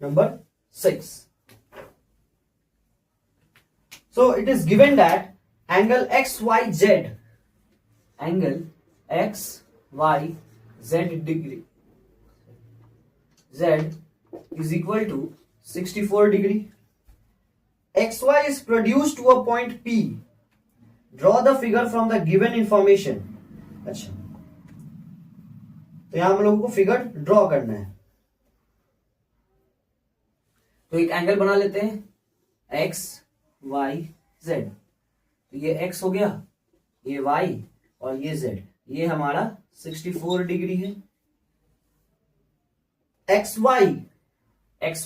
number 6. So it is given that angle XYZ, angle XYZ degree Z is equal to 64 degree. XY is produced to a point P. Draw the figure from the given information. अच्छा, तो यहां हम लोगों को figure draw करना है. तो एक एंगल बना लेते हैं एक्स वाई जेड. तो ये एक्स हो गया, ये वाई और ये जेड. ये हमारा 64 डिग्री है. X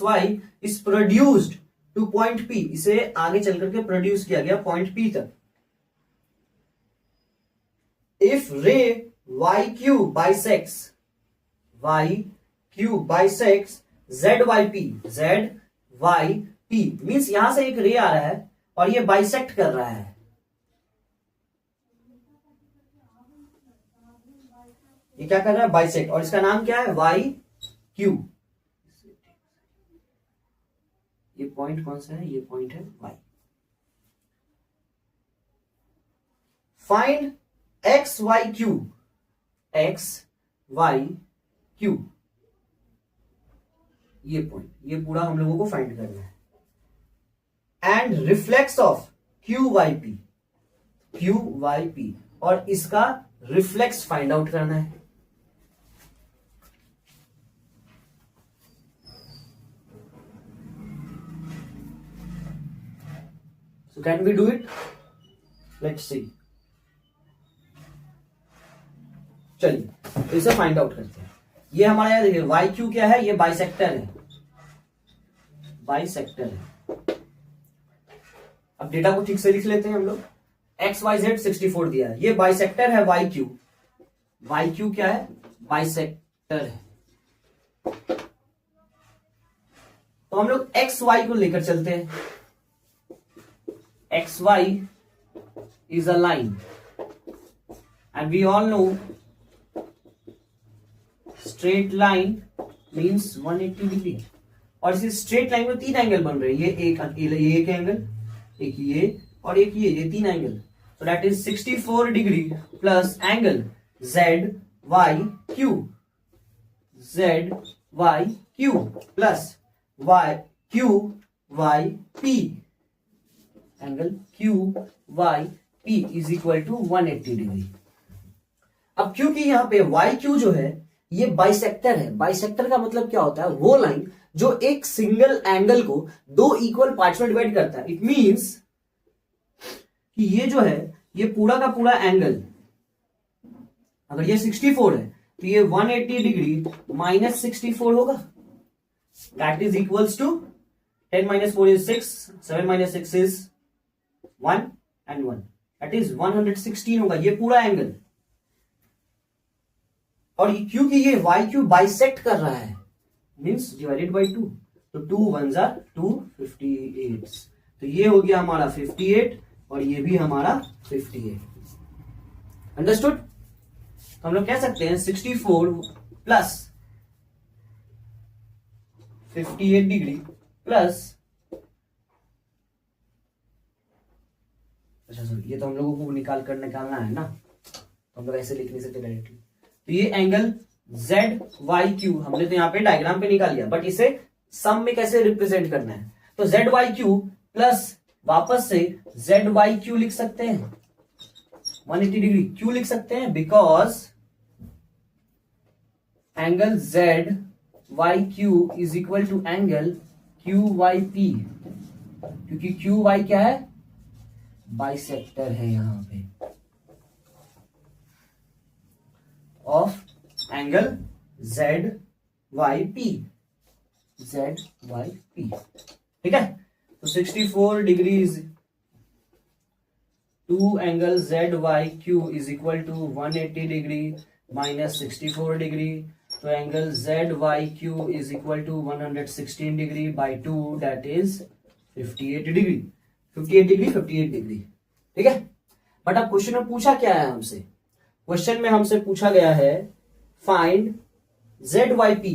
Y is produced to point P. इसे आगे चल करके प्रोड्यूस किया गया पॉइंट पी तक. If ray Y Q bisects Z Y P means यहां से एक रे आ रहा है और ये बाइसेक्ट कर रहा है. ये क्या कर रहा है? बाइसेक्ट. और इसका नाम क्या है? Y Q. ये पॉइंट कौन सा है? ये पॉइंट है Y. Find X Y Q. ये पॉइंट, ये पूरा हम लोगों को फाइंड करना है. And reflex of Q Y P और इसका रिफ्लेक्स फाइंड आउट करना है. So can we do it? Let's see. चलिए तो इसे फाइंड आउट करते हैं. ये हमारा यार देखिए वाई क्यू क्या है? ये बाइसेक्टर है. अब डेटा को ठीक से लिख लेते हैं हम लोग. एक्स वाई जेड 64 दिया है. ये बाइसेक्टर है वाई क्यू. वाई क्यू क्या है? बाइसेक्टर है. तो हम लोग एक्स वाई को लेकर चलते हैं. X Y is a line and we all know straight line means 180 degree. और इस स्ट्रेट लाइन में तीन एंगल बन रहे हैं. ये एक एंगल, एक ये और एक ये तीन angle. So that is 64 degree plus angle Z Y Q plus Q Y P. Angle Q Y P is equal to 180 degree. अब क्योंकि यहां पे वाई क्यू जो है ये बाइसेक्टर है. बाइसेक्टर का मतलब क्या होता है? वो लाइन जो एक सिंगल एंगल को दो इक्वल पार्ट्स में डिवाइड करता है. इट मींस कि ये जो है ये पूरा का पूरा एंगल, अगर ये 64 है तो ये 180 डिग्री माइनस 64 होगा. That is equals to 10 minus 4 is 6, 7 minus 6 is 1 and 1. That is 116 होगा ये पूरा एंगल. और क्योंकि ये वाई क्यू बाइसेक्ट कर रहा है मीन्स डिवाइडेड बाई 2. तो 2 1s are 2 58. तो ये हो गया हमारा 58 और ये भी हमारा 58. अंडरस्टूड? तो हम लोग कह सकते हैं 64 प्लस 58 डिग्री प्लस, अच्छा सर ये तो हम लोगों को निकालना है ना, तो हम लोग ऐसे लिख नहीं सकते डायरेक्टली. तो ये एंगल जेड वाई क्यू हमने तो यहाँ पे डायग्राम पे निकाल लिया, बट इसे सम में कैसे रिप्रेजेंट करना है? तो जेड वाई क्यू प्लस वापस से जेड वाई क्यू लिख सकते हैं. 180 डिग्री क्यों लिख सकते हैं? Because angle Z Y Q is equal to angle Q Y P. क्योंकि क्यू वाई क्या है? बाइसेक्टर है यहां पे of angle Z Y P. ठीक है. तो 64 degrees to angle Z Y Q is equal to 180 degree minus 64 degree. तो angle Z Y Q is equal to 116 degree by 2 that is 58 degree. 58 degree. ठीक है. But अब question में पूछा क्या है हमसे? क्वेश्चन में हमसे पूछा गया है फाइंड जेड वाई पी.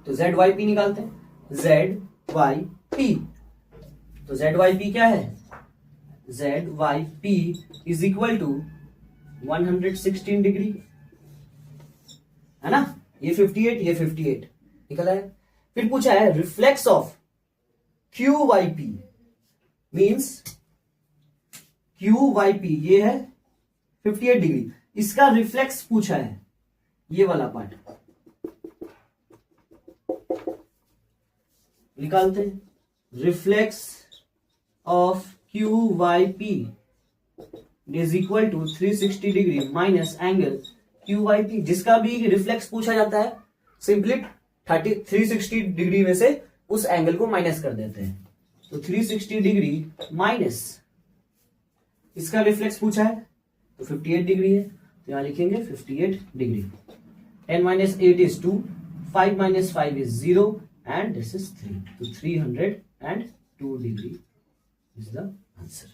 तो जेड वाई पी निकालते हैं, जेड वाई पी। तो जेड वाई पी क्या है, Z Y P is equal to 116 degree, है ना। ये 58, ये 58 निकला है। फिर पूछा है reflex of Q Y P, means Q Y P ये है 58 डिग्री, इसका रिफ्लेक्स पूछा है, ये वाला पार्ट निकालते हैं। Reflex of Q Y P is equal to 360 degree minus angle Q Y P. जिसका भी रिफ्लेक्स पूछा जाता है सिंपली 360 डिग्री में से उस एंगल को माइनस कर देते हैं। तो 360 डिग्री माइनस इसका रिफ्लेक्स पूछा है तो 58 डिग्री है, तो यहां लिखेंगे 58 degree. 10 minus 8 is 2, 5 minus 5 is 0 and this is 3. So 302 degree is the answer.